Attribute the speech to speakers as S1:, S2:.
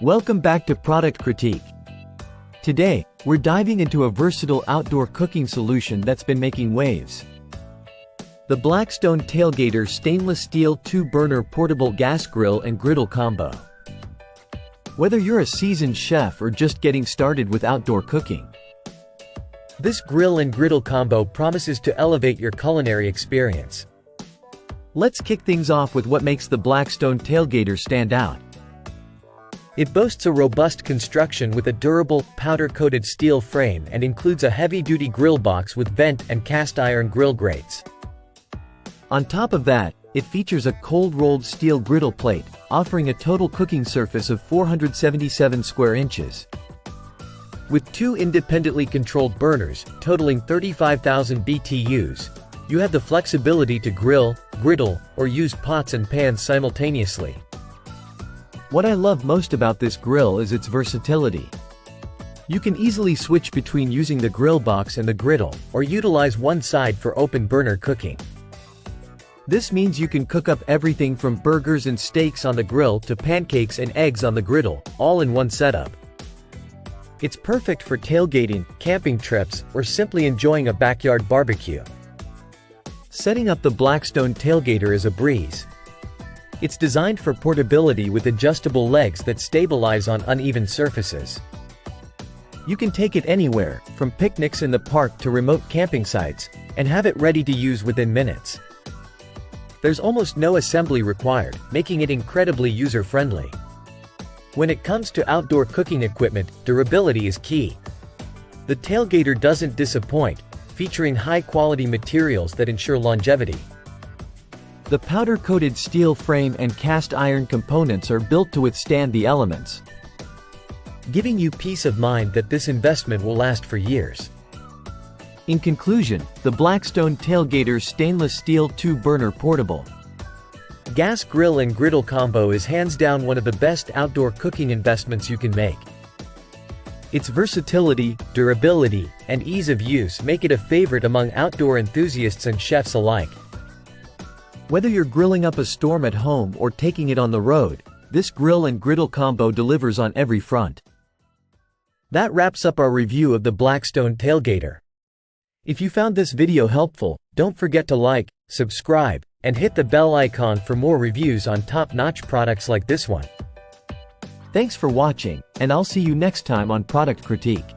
S1: Welcome back to Product Critique. Today, we're diving into a versatile outdoor cooking solution that's been making waves. The Blackstone Tailgater stainless steel 2-burner portable gas grill and griddle combo. Whether you're a seasoned chef or just getting started with outdoor cooking, this grill and griddle combo promises to elevate your culinary experience. Let's kick things off with what makes the Blackstone Tailgater stand out. It boasts a robust construction with a durable, powder-coated steel frame and includes a heavy-duty grill box with vent and cast-iron grill grates. On top of that, it features a cold-rolled steel griddle plate, offering a total cooking surface of 477 square inches. With 2 independently controlled burners, totaling 35,000 BTUs, you have the flexibility to grill, griddle, or use pots and pans simultaneously. What I love most about this grill is its versatility. You can easily switch between using the grill box and the griddle, or utilize one side for open burner cooking. This means you can cook up everything from burgers and steaks on the grill to pancakes and eggs on the griddle, all in one setup. It's perfect for tailgating, camping trips, or simply enjoying a backyard barbecue. Setting up the Blackstone Tailgater is a breeze. It's designed for portability with adjustable legs that stabilize on uneven surfaces. You can take it anywhere, from picnics in the park to remote camping sites, and have it ready to use within minutes. There's almost no assembly required, making it incredibly user-friendly. When it comes to outdoor cooking equipment, durability is key. The Tailgater doesn't disappoint, featuring high-quality materials that ensure longevity. The powder-coated steel frame and cast-iron components are built to withstand the elements, giving you peace of mind that this investment will last for years. In conclusion, the Blackstone Tailgater stainless steel 2-burner portable gas grill and griddle combo is hands down one of the best outdoor cooking investments you can make. Its versatility, durability, and ease of use make it a favorite among outdoor enthusiasts and chefs alike. Whether you're grilling up a storm at home or taking it on the road, this grill and griddle combo delivers on every front. That wraps up our review of the Blackstone Tailgater. If you found this video helpful, don't forget to like, subscribe, and hit the bell icon for more reviews on top-notch products like this one. Thanks for watching, and I'll see you next time on Product Critique.